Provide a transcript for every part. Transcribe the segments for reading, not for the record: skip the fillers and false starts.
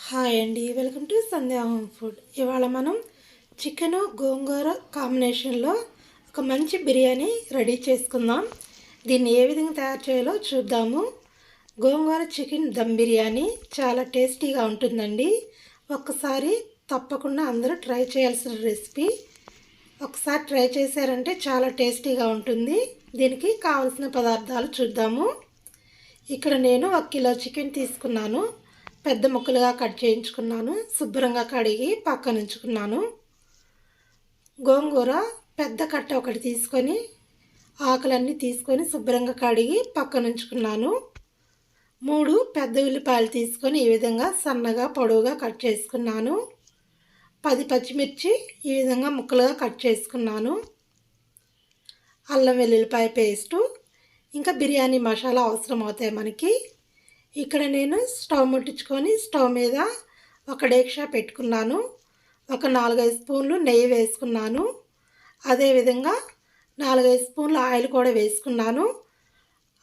Hi అండి, welcome to Sandhya home food. ఇవాళ మనం చికెను గోంగూర కాంబినేషన్లో ఒక మంచి బిర్యానీ రెడీ చేసుకుందాం. దీన్ని ఏ విధంగా తయారు చేయాలో చూద్దాము. గోంగూర చికెన్ దమ్ బిర్యానీ చాలా టేస్టీగా ఉంటుందండి. ఒక్కసారి తప్పకుండా అందరూ ట్రై చేయాల్సిన రెసిపీ. ఒకసారి ట్రై చేశారంటే చాలా టేస్టీగా ఉంటుంది. దీనికి కావలసిన పదార్థాలు చూద్దాము. ఇక్కడ నేను 1 కిలో చికెన్ తీసుకున్నాను. పెద్ద ముక్కలుగా కట్ చేయించుకున్నాను. శుభ్రంగా కడిగి పక్కన ఉంచుకున్నాను. గోంగూర పెద్ద కట్ట ఒకటి తీసుకొని ఆకులన్నీ తీసుకొని శుభ్రంగా కడిగి పక్కన ఉంచుకున్నాను. 3 పెద్ద ఉల్లిపాయలు తీసుకొని ఈ విధంగా సన్నగా పొడవుగా కట్ చేసుకున్నాను. 10 పచ్చిమిర్చి ఈ విధంగా ముక్కలుగా కట్ చేసుకున్నాను. అల్లం వెల్లుల్లిపాయ పేస్టు, ఇంకా బిర్యానీ మసాలా అవసరం అవుతాయి మనకి. ఇక్కడ నేను స్టవ్ ముట్టించుకొని స్టవ్ మీద ఒక డేక్షా పెట్టుకున్నాను. ఒక 4-5 స్పూన్లు నెయ్యి వేసుకున్నాను. అదేవిధంగా 4-5 స్పూన్లు ఆయిల్ కూడా వేసుకున్నాను.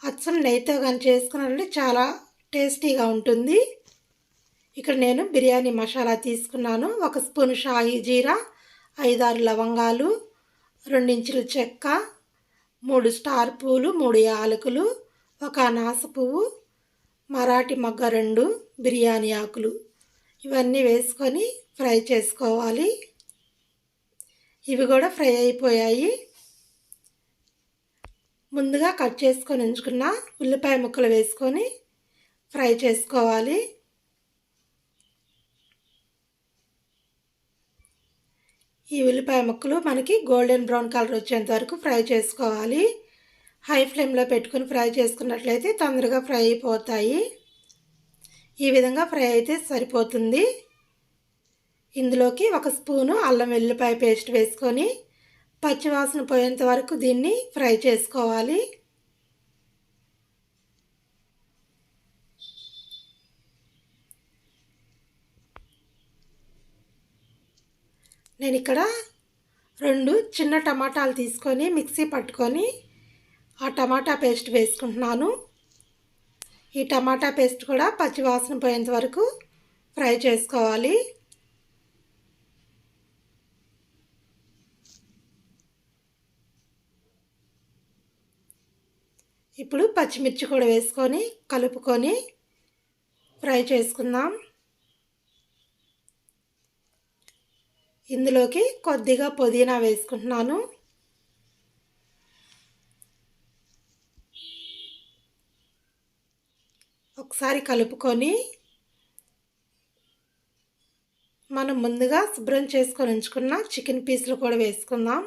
అచ్చం నెయ్యితో కానీ చేసుకున్నారంటే చాలా టేస్టీగా ఉంటుంది. ఇక్కడ నేను బిర్యానీ మసాలా తీసుకున్నాను. 1 స్పూన్ షాహీ జీరా, 5-6 లవంగాలు, 2 ఇంచుల చెక్క, 3 స్టార్ పూలు, 3 యాలకులు, 1 అనాస పువ్వు, మరాఠీ మొగ్గ 2 బిర్యానీ ఆకులు, ఇవన్నీ వేసుకొని ఫ్రై చేసుకోవాలి. ఇవి కూడా ఫ్రై అయిపోయాయి. ముందుగా కట్ చేసుకొని ఉంచుకున్న ఉల్లిపాయ ముక్కలు వేసుకొని ఫ్రై చేసుకోవాలి. ఈ ఉల్లిపాయ ముక్కలు మనకి గోల్డెన్ బ్రౌన్ కలర్ వచ్చేంత వరకు ఫ్రై చేసుకోవాలి. హై ఫ్లేమ్లో పెట్టుకుని ఫ్రై చేసుకున్నట్లయితే తొందరగా ఫ్రై అయిపోతాయి. ఈ విధంగా ఫ్రై అయితే సరిపోతుంది. ఇందులోకి 1 స్పూను అల్లం వెల్లుల్లిపాయ పేస్ట్ వేసుకొని పచ్చివాసన పోయేంత వరకు దీన్ని ఫ్రై చేసుకోవాలి. నేను ఇక్కడ 2 చిన్న టమాటాలు తీసుకొని మిక్సీ పట్టుకొని ఆ టమాటా పేస్ట్ వేసుకుంటున్నాను. ఈ టమాటా పేస్ట్ కూడా పచ్చివాసన పోయేంత వరకు ఫ్రై చేసుకోవాలి. ఇప్పుడు పచ్చిమిర్చి కూడా వేసుకొని కలుపుకొని ఫ్రై చేసుకుందాం. ఇందులోకి కొద్దిగా పుదీనా వేసుకుంటున్నాను. ఒకసారి కలుపుకొని మనం ముందుగా శుభ్రం చేసుకొని ఉంచుకున్న చికెన్ పీసులు కూడా వేసుకుందాం.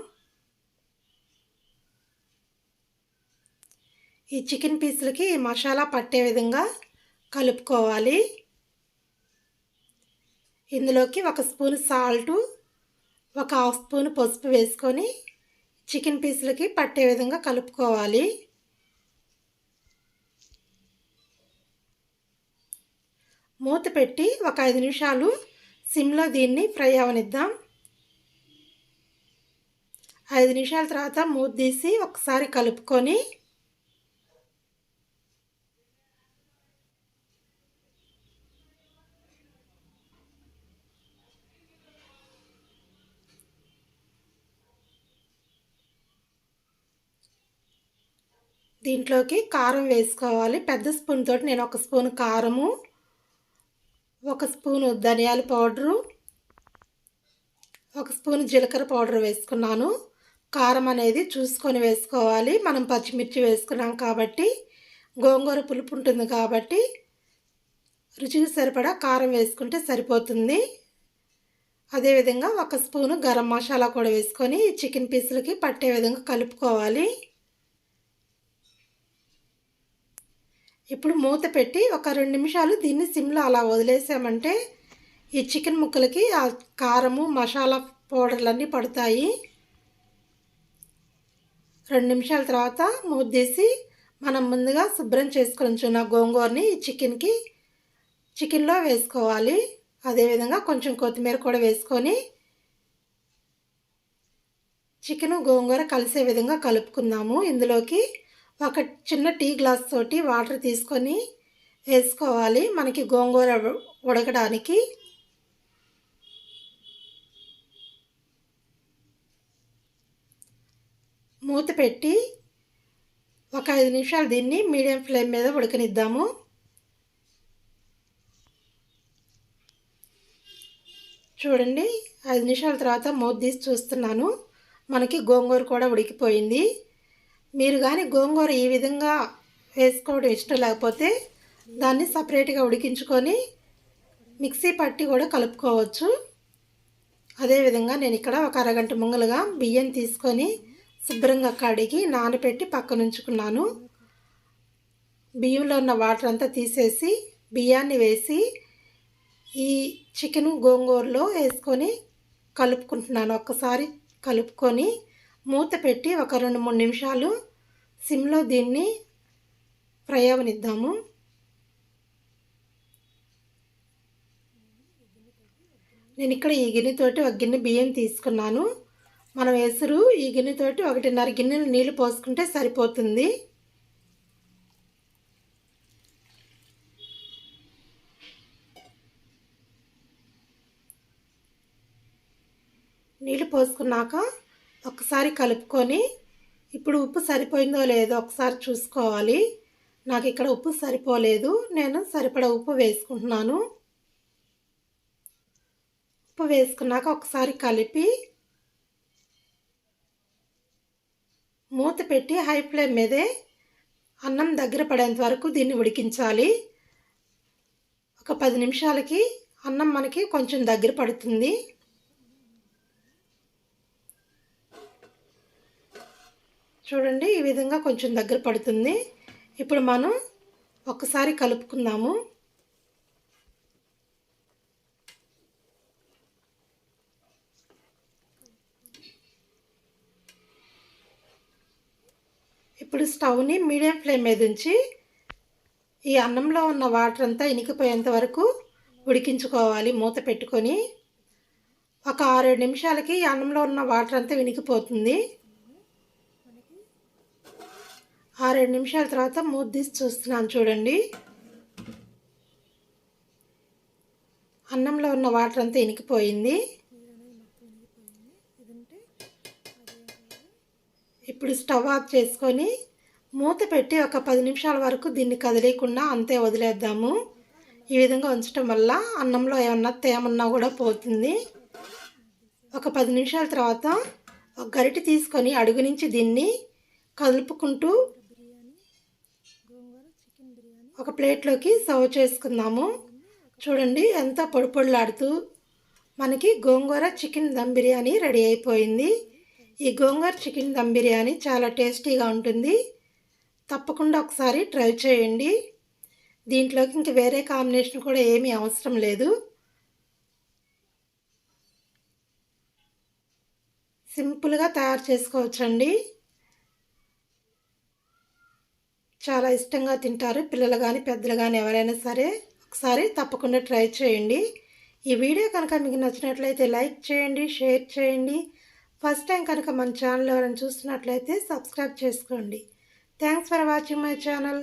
ఈ చికెన్ పీసులకి మసాలా పట్టే విధంగా కలుపుకోవాలి. ఇందులోకి 1 స్పూన్ సాల్టు, 1/2 స్పూన్ పసుపు వేసుకొని చికెన్ పీసులకి పట్టే విధంగా కలుపుకోవాలి. మూత పెట్టి ఒక 5 నిమిషాలు సిమ్లో దీన్ని ఫ్రై అవనిద్దాం. 5 నిమిషాల తర్వాత మూత తీసి ఒకసారి కలుపుకొని దీంట్లోకి కారం వేసుకోవాలి. పెద్ద స్పూన్ తోటి నేను 1 స్పూన్ కారము, 1 స్పూను ధనియాల పౌడరు, 1 స్పూన్ జీలకర్ర పౌడర్ వేసుకున్నాను. కారం అనేది చూసుకొని వేసుకోవాలి. మనం పచ్చిమిర్చి వేసుకున్నాం కాబట్టి గోంగూర పులుపు ఉంటుంది కాబట్టి రుచికి సరిపడా కారం వేసుకుంటే సరిపోతుంది. అదేవిధంగా 1 స్పూను గరం మసాలా కూడా వేసుకొని చికెన్ పీసులకి పట్టే విధంగా కలుపుకోవాలి. ఇప్పుడు మూత పెట్టి ఒక 2 నిమిషాలు దీన్ని సిమ్లో అలా వదిలేసామంటే ఈ చికెన్ ముక్కలకి ఆ కారము మసాలా పౌడర్లన్నీ పడతాయి. 2 నిమిషాల తర్వాత మూత తీసి మనం ముందుగా శుభ్రం చేసుకొని ఉంచున్న గోంగూరని ఈ చికెన్లో వేసుకోవాలి. అదేవిధంగా కొంచెం కొత్తిమీర కూడా వేసుకొని చికెను గోంగూర కలిసే విధంగా కలుపుకుందాము. ఇందులోకి ఒక చిన్న టీ గ్లాస్ తోటి వాటర్ తీసుకొని వేసుకోవాలి. మనకి గోంగూర ఉడకడానికి. మూత పెట్టి ఒక 5 నిమిషాలు దీన్ని మీడియం ఫ్లేమ్ మీద ఉడకనిద్దాము. చూడండి, 5 నిమిషాల తర్వాత మూత తీసి చూస్తున్నాను. మనకి గోంగూర కూడా ఉడికిపోయింది. మీరు కానీ గోంగూర ఈ విధంగా వేసుకోవడం ఇష్టం లేకపోతే దాన్ని సపరేట్గా ఉడికించుకొని మిక్సీ పట్టి కూడా కలుపుకోవచ్చు. అదేవిధంగా నేను ఇక్కడ ఒక అరగంట ముంగలుగా బియ్యం తీసుకొని శుభ్రంగా కడిగి నానబెట్టి పక్కన ఉంచుకున్నాను. బియ్యంలో ఉన్న వాటర్ అంతా తీసేసి బియ్యాన్ని వేసి ఈ చికెన్ గోంగూరలో వేసుకొని కలుపుకుంటున్నాను. ఒక్కసారి కలుపుకొని మూత పెట్టి ఒక 2-3 నిమిషాలు సిమ్లో దీన్ని ఫ్రై అవనిద్దాము. నేను ఇక్కడ ఈ గిన్నెతోటి ఒక గిన్నె బియ్యం తీసుకున్నాను. మనం ఎసురు ఈ గిన్నెతోటి 1.5 గిన్నెలు నీళ్లు పోసుకుంటే సరిపోతుంది. నీళ్ళు పోసుకున్నాక ఒకసారి కలుపుకొని ఇప్పుడు ఉప్పు సరిపోయిందో లేదో ఒకసారి చూసుకోవాలి. నాకు ఇక్కడ ఉప్పు సరిపోలేదు, నేను సరిపడా ఉప్పు వేసుకుంటున్నాను. ఉప్పు వేసుకున్నాక ఒకసారి కలిపి మూత పెట్టి హై ఫ్లేమ్ మీదే అన్నం దగ్గర పడేంత వరకు దీన్ని ఉడికించాలి. ఒక 10 నిమిషాలకి అన్నం మనకి కొంచెం దగ్గర పడుతుంది. చూడండి, ఈ విధంగా కొంచెం దగ్గర పడుతుంది. ఇప్పుడు మనం ఒకసారి కలుపుకుందాము. ఇప్పుడు స్టవ్ని మీడియం ఫ్లేమ్ మీద ఉంచి ఈ అన్నంలో ఉన్న వాటర్ అంతా ఇనికిపోయేంత వరకు ఉడికించుకోవాలి. మూత పెట్టుకొని ఒక 6-7 నిమిషాలకి ఈ అన్నంలో ఉన్న వాటర్ అంతా ఇనికిపోతుంది. 6-7 నిమిషాల తర్వాత మూత తీసి చూస్తున్నాను. చూడండి, అన్నంలో ఉన్న వాటర్ అంతా ఇనికిపోయింది. ఇప్పుడు స్టవ్ ఆఫ్ చేసుకొని మూత పెట్టి ఒక 10 నిమిషాల వరకు దీన్ని కదిలేయకుండా అంతే వదిలేద్దాము. ఈ విధంగా ఉంచడం వల్ల అన్నంలో ఏమన్నా తేమన్నా కూడా పోతుంది. ఒక 10 నిమిషాల తర్వాత ఒక గరిటె తీసుకొని అడుగు నుంచి దీన్ని కలుపుకుంటూ ఒక ప్లేట్లోకి సర్వ్ చేసుకుందాము. చూడండి, ఎంత పొడి పొడిలాడుతూ మనకి గోంగూర చికెన్ దమ్ బిర్యానీ రెడీ అయిపోయింది. ఈ గోంగూర చికెన్ దమ్ బిర్యానీ చాలా టేస్టీగా ఉంటుంది. తప్పకుండా ఒకసారి ట్రై చేయండి. దీంట్లోకి ఇంక వేరే కాంబినేషన్ కూడా ఏమీ అవసరం లేదు. సింపుల్గా తయారు చేసుకోవచ్చండి. చాలా ఇష్టంగా తింటారు పిల్లలు కానీ పెద్దలు కానీ ఎవరైనా సరే. ఒకసారి తప్పకుండా ట్రై చేయండి. ఈ వీడియో కనుక మీకు నచ్చినట్లయితే లైక్ చేయండి, షేర్ చేయండి. ఫస్ట్ టైం కనుక మన ఛానల్ ఎవరైనా చూస్తున్నట్లయితే సబ్స్క్రైబ్ చేసుకోండి. Thanks for watching my channel.